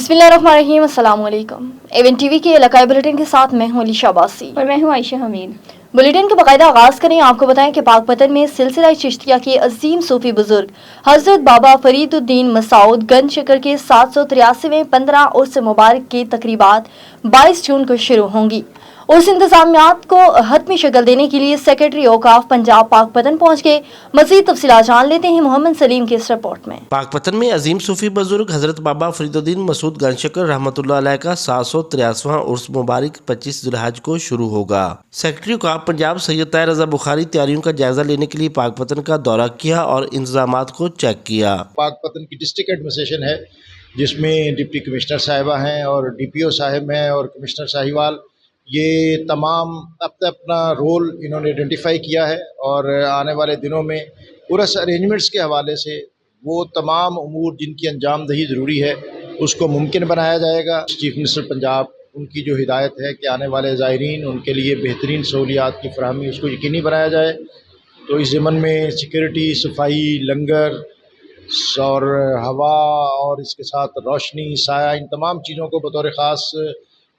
बिस्मिल्लाहिर्रहमानिर्रहीम, अस्सलाम वालेकुम। एवन टीवी के इलाकाई बुलेटिन के साथ मैं हूं अलीशा अब्बासी और मैं हूं आयशा हमीद। बुलेटिन का बाकायदा आगाज करें। आपको बताएं कि पाकपतन में सिलसिला चिश्तिया के अजीम सूफी बुजुर्ग हजरत बाबा फरीदुद्दीन मसूद गंज शकर के 783वें 15 उर्स मुबारक की तकरीबात 22 जून को शुरू होंगी। उर्स इंतजामियात को हतमी शक्ल देने के लिए सेक्रेटरी औकाफ पंजाब पाकपतन पहुंच गए। मजीद तफसीलात जान लेते हैं मोहम्मद सलीम की इस रिपोर्ट में। पाकपतन में अजीम सूफी बुजुर्ग हजरत बाबा फरीदुद्दीन मसूद गंजशकर रहमतुल्लाह अलैह का 783वां उर्स मुबारक 25 जुल्हज को शुरू होगा। सेक्रेटरी औकाफ पंजाब सैयद ताहिर रजा बुखारी तैयारियों का जायजा लेने के लिए पाकपतन का दौरा किया और इंतजामात को चेक किया। पाकपतन की डिस्ट्रिक्ट एडमिनिस्ट्रेशन है जिसमें डिप्टी कमिश्नर साहिबा हैं और DPO साहिब हैं और कमिश्नर साहिवाल, ये तमाम अपना रोल इन्होंने आइडेंटिफाई किया है और आने वाले दिनों में उर्स अरेंजमेंट्स के हवाले से वो तमाम उमूर जिनकी अंजाम दही ज़रूरी है उसको मुमकिन बनाया जाएगा। चीफ मिनिस्टर पंजाब उनकी जो हिदायत है कि आने वाले ज़ायरीन उनके लिए बेहतरीन सहूलियात की फराहमी उसको यकीनी बनाया जाए, तो इस ज़मन में सिक्योरिटी, सफाई, लंगर और हवा और इसके साथ रोशनी, साया, इन तमाम चीज़ों को बतौर ख़ास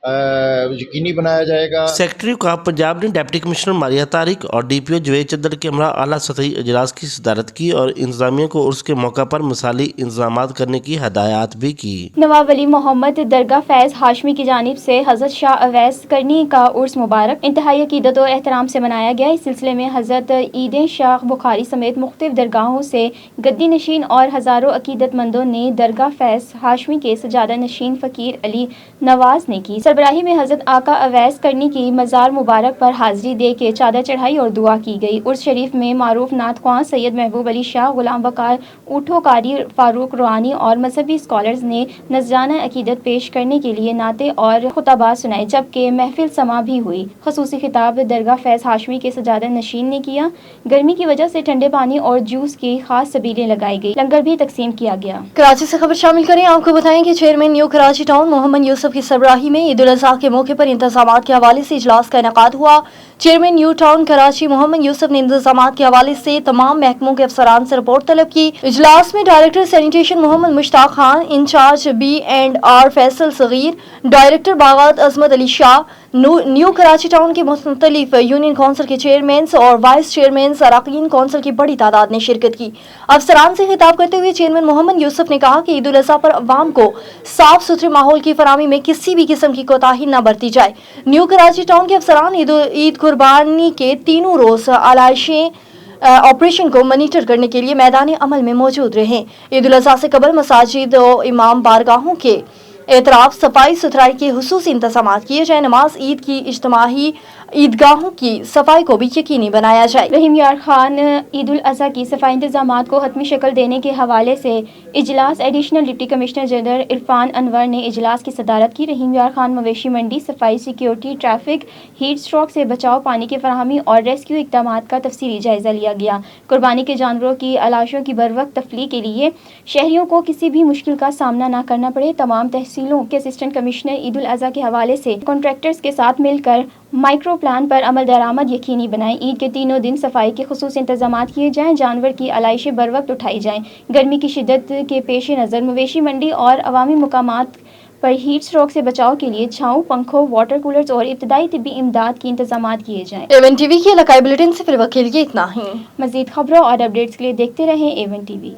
यकीनी बनाया जाएगा। सेक्रेटरी औकाफ पंजाब ने डिप्टी कमिश्नर मारिया तारिक और DPO जवेद चद्दर के हमरा आला सतही इजलास की सदारत की और इंतजामिया को उर्स के मौका पर मिसाली इंतजामात करने की हदायत भी की। नवाब वली मोहम्मद दरगाह फैज़ हाशमी की जानिब से हजरत शाह अवैस करनी का उर्स मुबारक इंतहाई अकीदत और एहतराम से मनाया गया। इस सिलसिले में हजरत ईद शाह बुखारी समेत मुख्तलिफ दरगाहों से गद्दी नशीन और हज़ारों अकीदतमंदों ने दरगाह फैज़ हाशमी के सजादा नशीन फ़कीर अली नवाज ने की सरबराही में हजरत आका अवैस करनी की मज़ार मुबारक पर हाजिरी दे के चादर चढ़ाई और दुआ की गई। उर्स शरीफ में मारूफ नात ख्वां सैयद महबूब अली शाह, गुलाम वकार ऊठो कारी, फारूक रूहानी और मजहबी स्कॉलर्स ने नजराना अकीदत पेश करने के लिए नाते और खुताबात सुनाए, जबकि महफिल समा भी हुई। खसूसी खिताब दरगाह फैज़ हाशमी के सजादा नशीन ने किया। गर्मी की वजह से ठंडे पानी और जूस की खास सबीलें लगाई गई, लंगर भी तकसीम किया गया। कराची से खबर शामिल करें। आपको बताएं कि chairman new Karachi town Mohammad Yusuf की सरबराही में ईद उल अज़हा के मौके पर इंतजामात के हवाले से इजलास का इनेकाद हुआ। Chairman new town Karachi Mohammad Yusuf ने इंतजामात के हवाले से तमाम महकमों के अफसरान से रिपोर्ट तलब की। इजलास में director sanitation Mohammad Mushtaq Khan, incharge B&R Faisal Sagheer, director बागात अजमत अली शाह, न्यू कराची टाउन के मुख्तलिफ यूनियन काउंसिल के चेयरमैन और वाइस चेयरमैन, अरकान काउंसिल की बड़ी तादाद ने शिरकत की। अफसरान से खिताब करते हुए चेयरमैन मोहम्मद यूसुफ ने कहा कि ईद उल अज़हा पर अवाम को साफ सुथरे माहौल की फराहमी में किसी भी किस्म की कोताही न बरती जाए। न्यू कराची टाउन के अफसरान ईद कुर्बानी के तीनों रोज आलाइशें ऑपरेशन को मॉनिटर करने के लिए मैदान अमल में मौजूद रहे। ईद उल अज़हा से कबल मसाजिद और इमाम बारगाहों के एतराफ सफाई सुथराई के हुसूसी इंतजामात किए जाए। नमाज ईद की इज्तिमाही ईदगाहों की सफाई को भी यकीनी बनाया जाए। रहीम यार खान ईद उल अज़हा की सफाई इंतजामात को हतमी शक्ल देने के हवाले से इजलास additional deputy commissioner general Irfan Anwar ने इजलास की सदारत की। रहीम यार खान मवेशी मंडी, सफाई, सिक्योरिटी, ट्रैफिक, हीट स्ट्रोक से बचाव, पानी की फराहमी और रेस्क्यू इक़दामात का तफसीली जायजा लिया गया। कुर्बानी के जानवरों की लाशों की बरवक्त तफली के लिए शहरियों को किसी भी मुश्किल का सामना न करना पड़े, तमाम तहसीलों के असिस्टेंट कमिश्नर ईद उल अज़हा के हवाले से कॉन्ट्रैक्टर्स के साथ मिलकर माइक्रो प्लान पर अमल दरामद यकीनी बनाएं। ईद के तीनों दिन सफाई के खुसूस इंतजामात किए जाएं, जानवर की आलाइशें बर वक्त उठाई जाएं। गर्मी की शिद्दत के पेश नज़र मवेशी मंडी और अवामी मकामात पर हीट स्ट्रोक से बचाव के लिए छाँव, पंखों, वाटर कूलर्स और इब्तदाई तिब्बी इमदाद की इंतजामात किए जाएं। एवन टीवी के इलाकाई बुलेटिन से फिर वक्त के लिए इतना ही। मज़ीद खबरों और अपडेट्स के लिए देखते रहें एवन टीवी।